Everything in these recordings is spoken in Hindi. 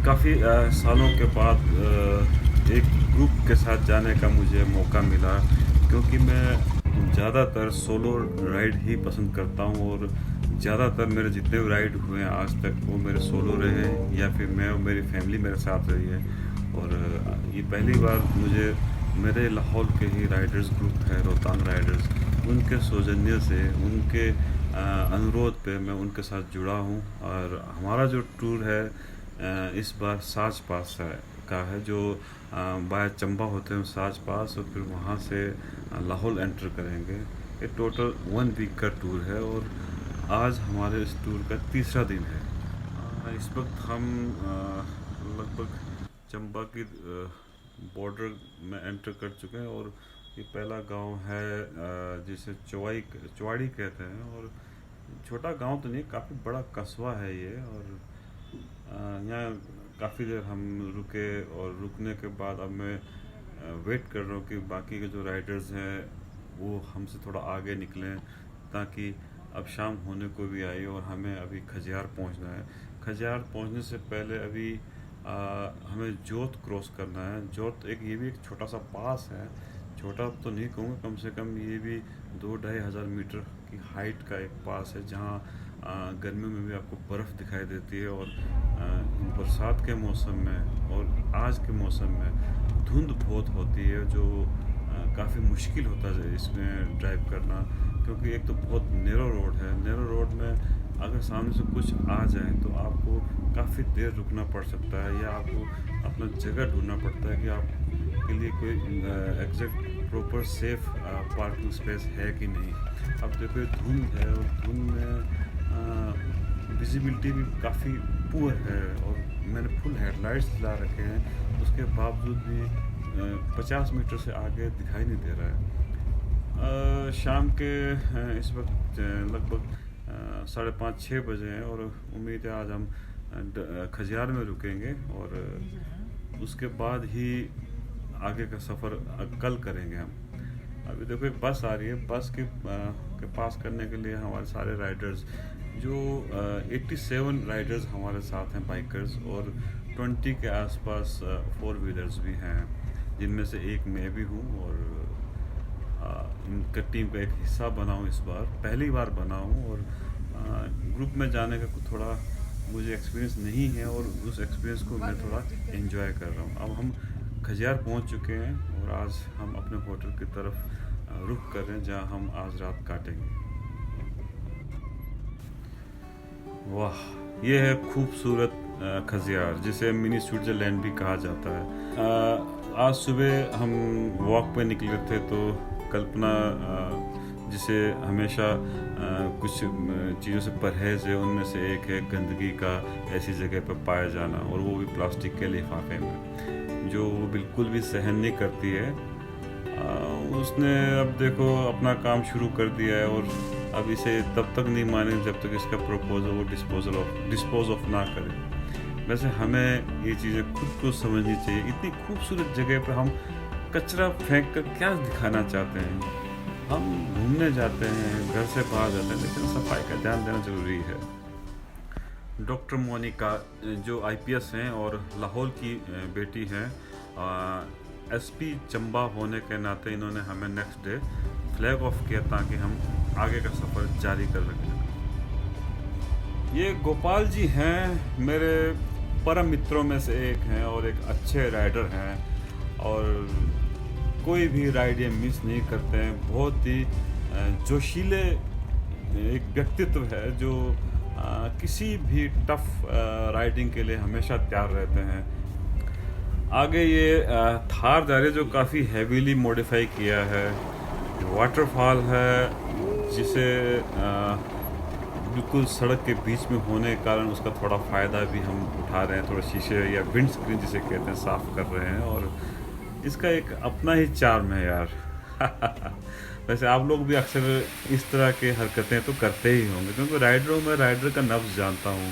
काफ़ी सालों के बाद एक ग्रुप के साथ जाने का मुझे मौका मिला, क्योंकि मैं ज़्यादातर सोलो राइड ही पसंद करता हूँ। और ज़्यादातर मेरे जितने भी राइड हुए हैं आज तक, वो मेरे सोलो रहे हैं या फिर मैं और मेरी फैमिली मेरे साथ रही है। और ये पहली बार मुझे मेरे लाहौल के ही राइडर्स ग्रुप है, रोहतांग राइडर्स, उनके सौजन्य से, उनके अनुरोध पे मैं उनके साथ जुड़ा हूँ। और हमारा जो टूर है इस बार साच पास का है, जो बाय चंबा होते हैं साच पास, और फिर वहाँ से लाहौल एंटर करेंगे। ये टोटल 1 वीक का टूर है और आज हमारे इस टूर का तीसरा दिन है। इस वक्त हम लगभग चंबा की बॉर्डर में एंटर कर चुके हैं। और ये पहला गांव है जिसे चौवाड़ी कहते हैं। और छोटा गांव तो नहीं, काफ़ी बड़ा कस्बा है ये। और यहाँ काफ़ी देर हम रुके, और रुकने के बाद अब मैं वेट कर रहा हूँ कि बाकी के जो राइडर्स हैं वो हमसे थोड़ा आगे निकलें, ताकि अब शाम होने को भी आई और हमें अभी खजियार पहुँचना है। खजियार पहुँचने से पहले अभी हमें जोत क्रॉस करना है। जोत ये भी एक छोटा सा पास है। छोटा तो नहीं कहूँगा, कम से कम ये भी 2-2.5 हज़ार मीटर की हाइट का एक पास है, जहाँ गर्मियों में भी आपको बर्फ़ दिखाई देती है। और बरसात के मौसम में और आज के मौसम में धुंध बहुत होती है, जो काफ़ी मुश्किल होता है इसमें ड्राइव करना, क्योंकि एक तो बहुत नैरो रोड है। नैरो रोड में अगर सामने से कुछ आ जाए तो आपको काफ़ी देर रुकना पड़ सकता है, या आपको अपना जगह ढूंढना पड़ता है कि आपके लिए कोई exact proper safe parking space है कि नहीं। अब देखो धुंध है, और धुंध में विजिबिलिटी भी काफ़ी पुअर है, और मैंने फुल हेडलाइट्स चला रखे हैं, उसके बावजूद भी 50 मीटर से आगे दिखाई नहीं दे रहा है। शाम के इस वक्त लगभग 5:30-6 बजे हैं, और उम्मीद है आज हम खजियार में रुकेंगे, और उसके बाद ही आगे का सफ़र कल करेंगे हम। अभी देखो एक बस आ रही है, बस के पास करने के लिए हमारे सारे राइडर्स, जो 87 राइडर्स हमारे साथ हैं बाइकर्स, और 20 के आसपास 4 व्हीलर्स भी हैं, जिनमें से एक मैं भी हूँ। और इनका टीम का एक हिस्सा बना हूँ, इस बार पहली बार बना हूँ। और ग्रुप में जाने का थोड़ा मुझे एक्सपीरियंस नहीं है, और उस एक्सपीरियंस को मैं थोड़ा एंजॉय कर रहा हूँ। अब हम खजियार पहुँच चुके हैं, और आज हम अपने होटल की तरफ रुख कर रहे हैं, जहाँ हम आज रात काटेंगे। वाह, ये है खूबसूरत खजियार, जिसे मिनी स्विट्ज़रलैंड भी कहा जाता है। आज सुबह हम वॉक पे निकले थे, तो कल्पना जिसे हमेशा कुछ चीज़ों से परहेज है, उनमें से एक है गंदगी का ऐसी जगह पर पाया जाना, और वो भी प्लास्टिक के लिफाफे में, जो वो बिल्कुल भी सहन नहीं करती है। उसने अब देखो अपना काम शुरू कर दिया है, और अब इसे तब तक नहीं माने जब तक इसका प्रपोजल वो डिस्पोज ऑफ ना करे। वैसे हमें ये चीज़ें खुद को समझनी चाहिए। इतनी खूबसूरत जगह पर हम कचरा फेंक कर क्या दिखाना चाहते हैं? हम घूमने जाते हैं, घर से बाहर जाते हैं, लेकिन सफाई का ध्यान देना ज़रूरी है। डॉक्टर मोनिका जो आईपीएस हैं और लाहौल की बेटी हैं, एसपी चंबा होने के नाते इन्होंने हमें नेक्स्ट डे फ्लैग ऑफ किया, ताकि हम आगे का सफ़र जारी कर सकें। ये गोपाल जी हैं, मेरे परम मित्रों में से एक हैं, और एक अच्छे राइडर हैं, और कोई भी राइड ये मिस नहीं करते हैं। बहुत ही जोशीले एक व्यक्तित्व है, जो किसी भी टफ राइडिंग के लिए हमेशा तैयार रहते हैं। आगे ये थार जा रही है, जो काफ़ी हैवीली मॉडिफाई किया है। वाटरफॉल है, जिसे बिल्कुल सड़क के बीच में होने के कारण उसका थोड़ा फ़ायदा भी हम उठा रहे हैं। थोड़ा शीशे या विंड स्क्रीन जिसे कहते हैं, साफ़ कर रहे हैं, और इसका एक अपना ही चार्म है यार। वैसे आप लोग भी अक्सर इस तरह के हरकतें तो करते ही होंगे, क्योंकि राइडर का नब्ज़ जानता हूँ।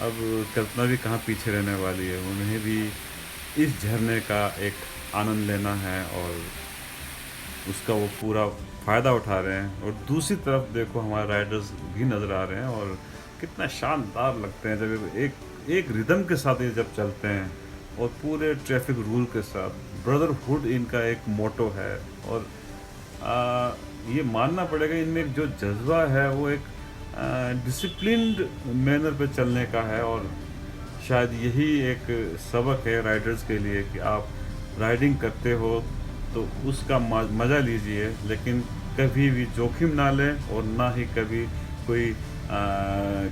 अब कल्पना भी कहाँ पीछे रहने वाली है, उन्हें भी इस झरने का एक आनंद लेना है, और उसका वो पूरा फ़ायदा उठा रहे हैं। और दूसरी तरफ देखो हमारे राइडर्स भी नज़र आ रहे हैं, और कितना शानदार लगते हैं जब एक एक रिदम के साथ ये जब चलते हैं और पूरे ट्रैफिक रूल के साथ। ब्रदरहुड इनका एक मोटो है और ये मानना पड़ेगा इनमें जो जज्बा है वो एक डिसिप्लिन्ड मैनर पे चलने का है। और शायद यही एक सबक है राइडर्स के लिए कि आप राइडिंग करते हो तो उसका मज़ा लीजिए, लेकिन कभी भी जोखिम ना लें और ना ही कभी कोई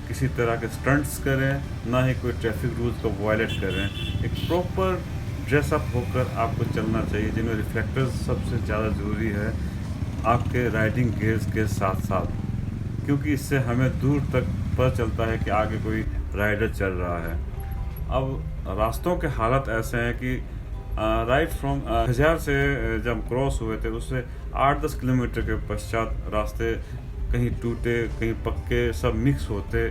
किसी तरह के स्टंट्स करें, ना ही कोई ट्रैफिक रूल्स को वायलेट करें। एक प्रॉपर ड्रेसअप होकर आपको चलना चाहिए, जिनमें रिफ्लेक्टर्स सबसे ज़्यादा ज़रूरी है आपके राइडिंग गियर्स के साथ साथ, क्योंकि इससे हमें दूर तक पता चलता है कि आगे कोई राइडर चल रहा है। अब रास्तों के हालत ऐसे हैं कि राइट फ्रॉम खजियार से जब क्रॉस हुए थे उससे 8-10 किलोमीटर के पश्चात रास्ते कहीं टूटे कहीं पक्के सब मिक्स होते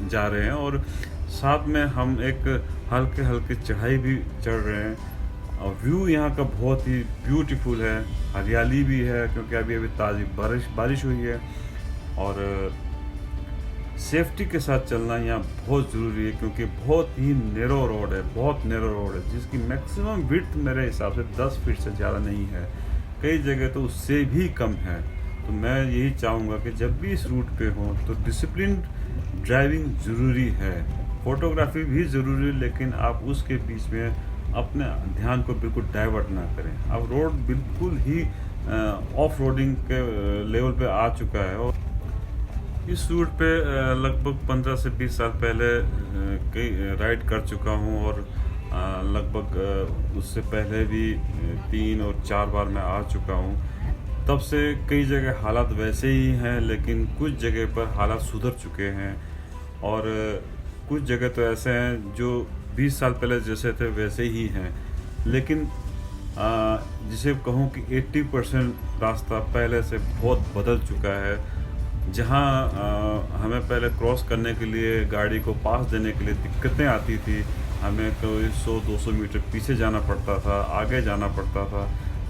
जा रहे हैं, और साथ में हम एक हल्के हल्के चढ़ाई भी चढ़ रहे हैं। और व्यू यहाँ का बहुत ही ब्यूटीफुल है, हरियाली भी है क्योंकि अभी अभी ताज़ी बारिश हुई है। और सेफ्टी के साथ चलना यहाँ बहुत ज़रूरी है क्योंकि बहुत ही नैरो रोड है, बहुत नैरो रोड है, जिसकी मैक्सिमम विड्थ मेरे हिसाब से 10 फीट से ज़्यादा नहीं है, कई जगह तो उससे भी कम है। तो मैं यही चाहूँगा कि जब भी इस रूट पे हो तो डिसिप्लिन ड्राइविंग ज़रूरी है, फोटोग्राफी भी ज़रूरी है, लेकिन आप उसके बीच में अपने ध्यान को बिल्कुल डाइवर्ट ना करें। अब रोड बिल्कुल ही ऑफ रोडिंग के लेवल पे आ चुका है और इस रूट पे लगभग 15 से 20 साल पहले कई राइड कर चुका हूँ और लगभग उससे पहले भी 3 और 4 बार मैं आ चुका हूँ। तब से कई जगह हालात वैसे ही हैं, लेकिन कुछ जगह पर हालात सुधर चुके हैं और कुछ जगह तो ऐसे हैं जो 20 साल पहले जैसे थे वैसे ही हैं। लेकिन जिसे कहूँ कि 80% रास्ता पहले से बहुत बदल चुका है। जहाँ हमें पहले क्रॉस करने के लिए गाड़ी को पास देने के लिए दिक्कतें आती थी, हमें कोई 100-200 मीटर पीछे जाना पड़ता था, आगे जाना पड़ता था,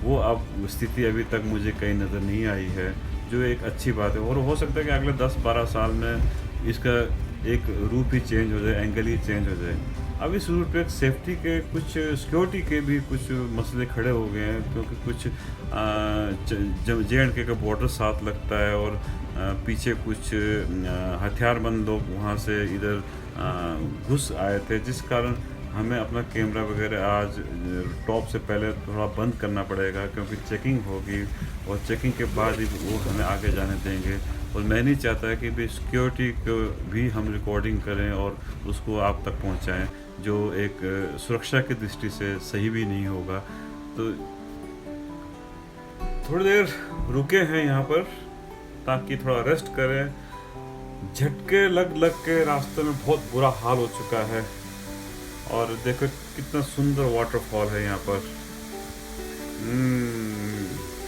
वो अब स्थिति अभी तक मुझे कहीं नज़र नहीं आई है, जो एक अच्छी बात है। और हो सकता है कि अगले 10-12 साल में इसका एक रूप ही चेंज हो जाए, एंगल ही चेंज हो जाए। अब इस रूट पे सेफ्टी के कुछ सिक्योरिटी के भी कुछ मसले खड़े हो गए हैं, क्योंकि कुछ JNK का बॉर्डर साथ लगता है और पीछे कुछ हथियारबंद लोग वहाँ से इधर घुस आए थे, जिस कारण हमें अपना कैमरा वगैरह आज टॉप से पहले थोड़ा बंद करना पड़ेगा, क्योंकि चेकिंग होगी और चेकिंग के बाद ही वो हमें आगे जाने देंगे। और मैं नहीं चाहता कि भी सिक्योरिटी को भी हम रिकॉर्डिंग करें और उसको आप तक पहुंचाएं, जो एक सुरक्षा की दृष्टि से सही भी नहीं होगा। तो थोड़ी देर रुके हैं यहाँ पर ताकि थोड़ा रेस्ट करें। झटके लग लग के रास्ते में बहुत बुरा हाल हो चुका है और देखो कितना सुंदर वाटरफॉल है यहाँ पर।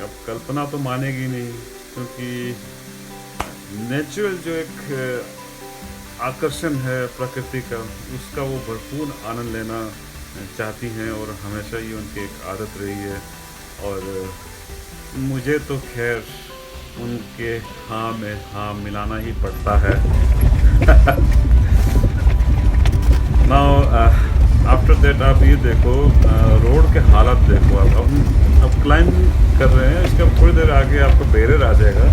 अब कल्पना तो मानेगी नहीं, क्योंकि नेचुरल जो एक आकर्षण है प्रकृति का, उसका वो भरपूर आनंद लेना चाहती हैं और हमेशा ही उनकी एक आदत रही है। और मुझे तो खैर उनके हाँ में हाँ मिलाना ही पड़ता है। नाउ आफ्टर दैट आप ये देखो रोड के हालत देखो। अब क्लाइंब कर रहे हैं, इसका थोड़ी देर आगे आपको बैरियर आ जाएगा,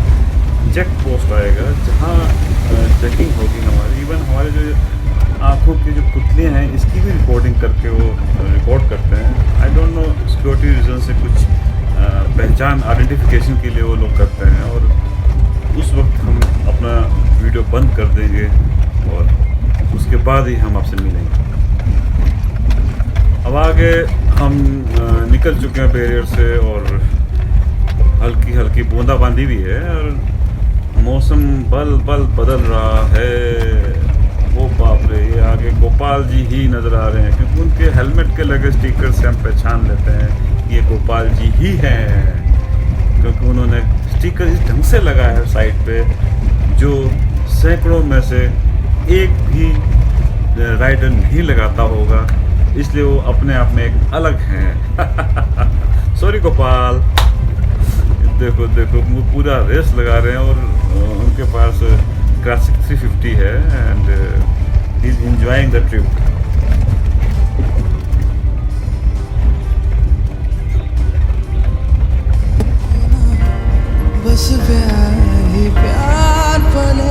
चेक पोस्ट आएगा, जहाँ चेकिंग होगी हमारी। इवन हमारे जो आँखों की जो पुतलियाँ हैं इसकी भी रिकॉर्डिंग करके वो रिकॉर्ड करते हैं। I don't know security reason से कुछ पहचान आइडेंटिफिकेशन के लिए वो लोग करते हैं, और उस वक्त हम अपना वीडियो बंद कर देंगे और उसके बाद ही हम आपसे मिलेंगे। अब आगे हम निकल चुके हैं बैरियर से और हल्की हल्की बूंदाबांदी भी है और मौसम बदल रहा है। वो बाप रे, ये आगे गोपाल जी ही नज़र आ रहे हैं, क्योंकि उनके हेलमेट के लगे स्टिकर से हम पहचान लेते हैं ये गोपाल जी ही हैं, क्योंकि उन्होंने स्टिकर इस ढंग से लगाया है साइड पे जो सैकड़ों में से एक भी राइडर नहीं लगाता होगा, इसलिए वो अपने आप में एक अलग हैं। सॉरी गोपाल। देखो देखो वो पूरा रेस लगा रहे हैं और उनके पास क्लासिक 350 है and he is enjoying the trip. बस प्यार ही प्यार पले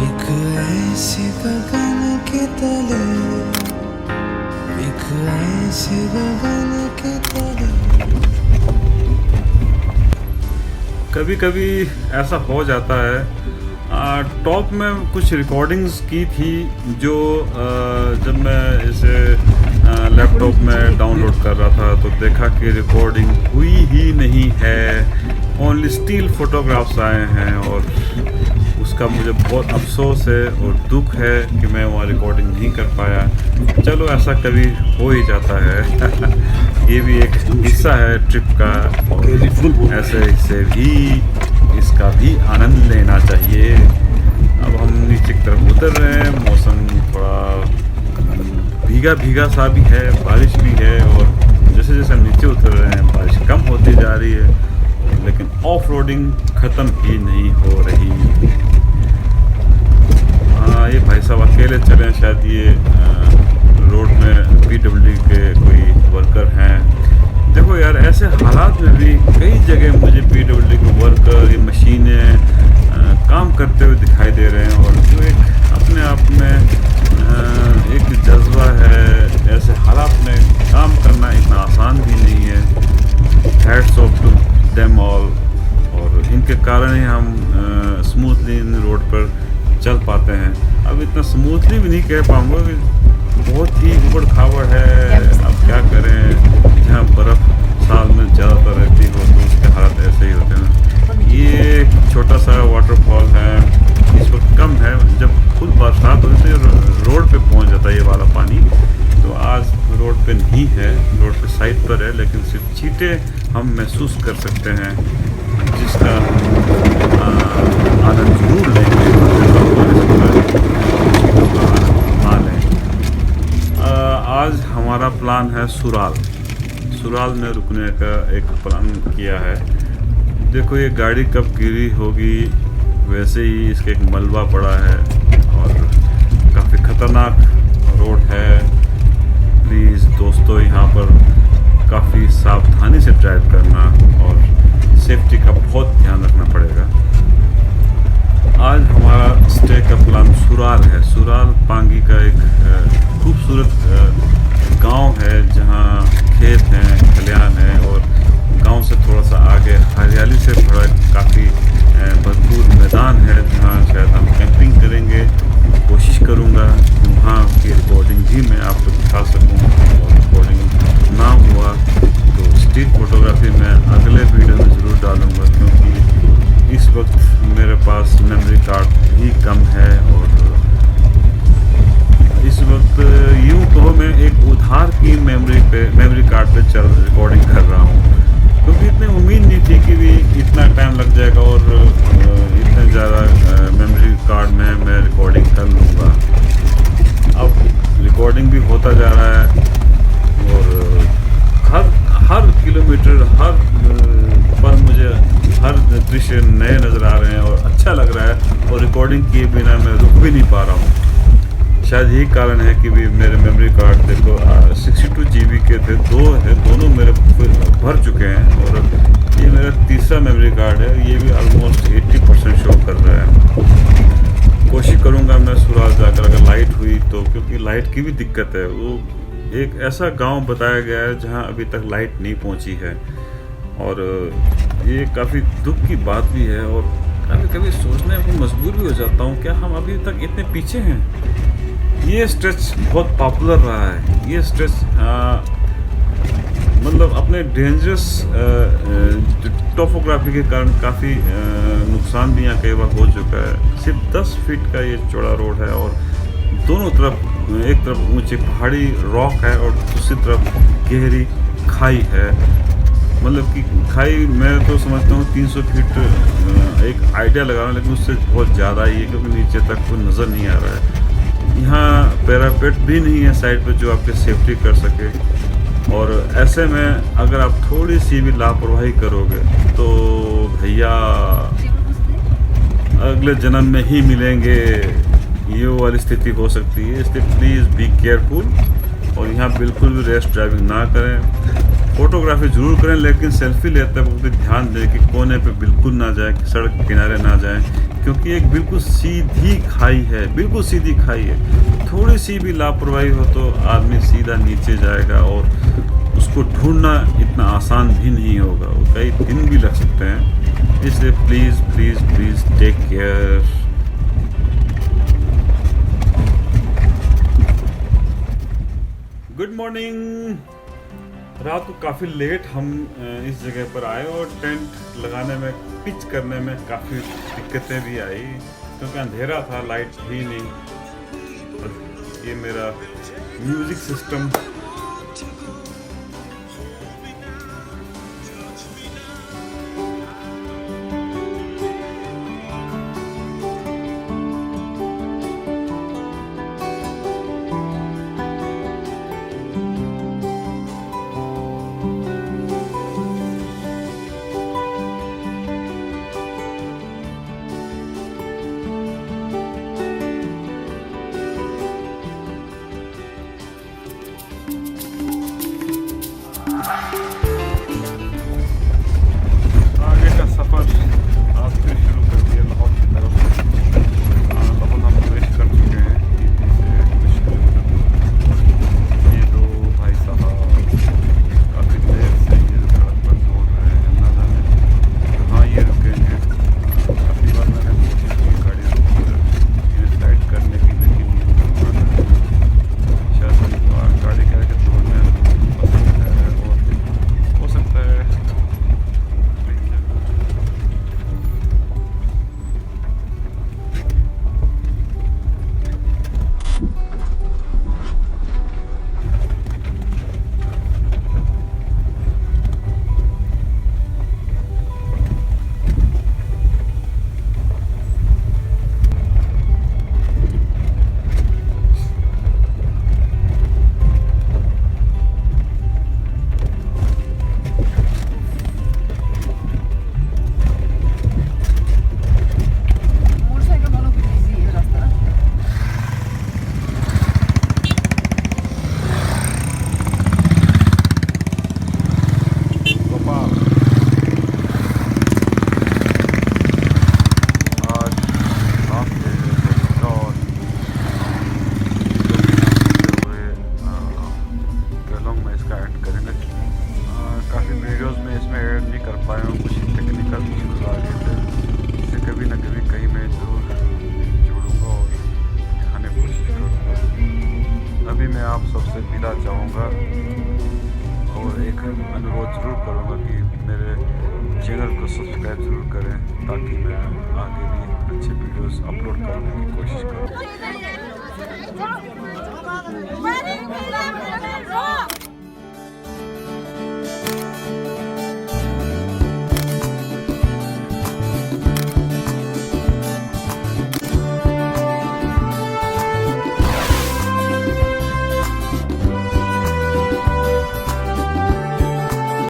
एक ऐसे गगन के तले, एक ऐसे गगन के तले। कभी कभी ऐसा हो जाता है। टॉप में कुछ रिकॉर्डिंग्स की थी जो जब मैं इसे लैपटॉप में डाउनलोड कर रहा था तो देखा कि रिकॉर्डिंग हुई ही नहीं है, ओनली स्टिल फोटोग्राफ्स आए हैं और उसका मुझे बहुत अफसोस है और दुख है कि मैं वहाँ रिकॉर्डिंग नहीं कर पाया। चलो ऐसा कभी हो ही जाता है ये भी एक हिस्सा है ट्रिप का और ऐसे से भी इसका भी आनंद लेना चाहिए। अब हम नीचे की तरफ उतर रहे हैं, मौसम थोड़ा भीगा भीगा सा भी है, बारिश भी है और जैसे जैसे हम नीचे उतर रहे हैं बारिश कम होती जा रही है, लेकिन ऑफ रोडिंग ख़त्म ही नहीं हो रही। ये भाई साहब अकेले चले हैं, शायद ये रोड में PWD के कोई वर्कर हैं। देखो यार, ऐसे हालात में भी कई जगह मुझे PWD के वर्कर, ये मशीनें काम करते हुए दिखाई दे रहे हैं और जो एक अपने आप में एक जज्बा है। ऐसे हालात में काम करना इतना आसान भी नहीं है। Hats off to them all. और इनके कारण ही हम स्मूथली इन रोड पर चल पाते हैं। अब इतना स्मूथली भी नहीं कह पाऊँगा कि बहुत ही उबड़ खाबड़ है। अब क्या करें, जहाँ बर्फ़ साल में ज़्यादातर रहती हो तो उसके हालात ऐसे ही होते हैं। ये छोटा सा वाटरफॉल है, इस वक्त कम है, जब खुद बरसात होती है तो रोड पे पहुंच जाता है ये वाला पानी। तो आज रोड पे नहीं है, रोड पे साइड पर है, लेकिन सिर्फ छींटे हम महसूस कर सकते हैं जिसका आनंद जरूर लेंगे। आज हमारा प्लान है सुराल में रुकने का एक प्लान किया है। देखो ये गाड़ी कब गिरी होगी, वैसे ही इसके एक मलबा पड़ा है और काफ़ी ख़तरनाक रोड है। प्लीज़ दोस्तों, यहाँ पर काफ़ी सावधानी से ड्राइव करना और सेफ्टी का बहुत ध्यान रखना पड़ेगा। आज हमारा स्टे का प्लान सुराल है। सुराल पांगी का एक खूबसूरत गांव है जहां खेत हैं, खलियान है और गांव से थोड़ा सा आगे हरियाली से भरा काफ़ी भरपूर मैदान है जहां शायद हम कैंपिंग करेंगे। कोशिश करूंगा कि वहाँ की रिकॉर्डिंग भी मैं आपको दिखा सकूं और रिकॉर्डिंग ना हुआ तो स्टिल फोटोग्राफी मैं अगले वीडियो में ज़रूर डालूंगा, क्योंकि इस वक्त मेरे पास मेमोरी कार्ड भी कम है और इस वक्त यूँ कहो मैं एक उधार की मेमोरी कार्ड पे रिकॉर्डिंग कर रहा हूँ, क्योंकि इतनी उम्मीद नहीं थी कि भी इतना टाइम लग जाएगा और इतने ज़्यादा मेमोरी कार्ड में मैं रिकॉर्डिंग कर लूँगा। अब रिकॉर्डिंग भी होता जा रहा है और हर किलोमीटर हर पर मुझे हर दृश्य नए नज़र आ रहे हैं और अच्छा लग रहा है और रिकॉर्डिंग किए बिना मैं रुक भी नहीं पा रहा हूँ। शायद यही कारण है कि भी मेरे मेमोरी कार्ड देखो 62 GB के थे, दोनों मेरे भर चुके हैं और ये मेरा तीसरा मेमोरी कार्ड है। ये भी ऑलमोस्ट 80% शो कर रहा है। कोशिश करूँगा मैं सुराल जाकर, अगर लाइट हुई तो, क्योंकि लाइट की भी दिक्कत है। वो एक ऐसा गांव बताया गया है जहां अभी तक लाइट नहीं पहुंची है और ये काफ़ी दुख की बात भी है और कभी कभी सोचने को मजबूर भी हो जाता हूं, क्या हम अभी तक इतने पीछे हैं। ये स्ट्रेच बहुत पॉपुलर रहा है। ये स्ट्रेच मतलब अपने डेंजरस टोपोग्राफी के कारण काफ़ी नुकसान भी यहाँ कई बार हो चुका है। सिर्फ 10 फीट का ये चौड़ा रोड है और दोनों तरफ, एक तरफ ऊंची पहाड़ी रॉक है और दूसरी तरफ गहरी खाई है। मतलब कि खाई मैं तो समझता हूँ 300 फीट एक आइडिया लगा रहा हूँ, लेकिन उससे बहुत ज़्यादा ही है क्योंकि नीचे तक कोई नज़र नहीं आ रहा है। यहाँ पैरापेट भी नहीं है साइड पे जो आपकी सेफ्टी कर सके और ऐसे में अगर आप थोड़ी सी भी लापरवाही करोगे तो भैया अगले जन्म में ही मिलेंगे, ये वाली स्थिति हो सकती है। इसलिए प्लीज़ बी केयरफुल और यहाँ बिल्कुल भी रैश ड्राइविंग ना करें। फोटोग्राफी ज़रूर करें, लेकिन सेल्फी लेते वक्त ध्यान दें कि कोने पे बिल्कुल ना जाए, कि सड़क के किनारे ना जाएं, क्योंकि एक बिल्कुल सीधी खाई है, बिल्कुल सीधी खाई है। थोड़ी सी भी लापरवाही हो तो आदमी सीधा नीचे जाएगा और उसको ढूंढना इतना आसान भी नहीं होगा, वो कई दिन भी लग सकते हैं। इसलिए please please please take care. Good morning. रात को काफ़ी लेट हम इस जगह पर आए और टेंट लगाने में, पिच करने में काफ़ी दिक्कतें भी आई, क्योंकि अंधेरा था, लाइट थी नहीं। और ये मेरा म्यूज़िक सिस्टम आप सबसे विदा चाहूँगा और एक अनुरोध ज़रूर करूँगा कि मेरे चैनल को सब्सक्राइब ज़रूर करें, ताकि मैं आगे भी अच्छे वीडियोस अपलोड करने की कोशिश करूँ।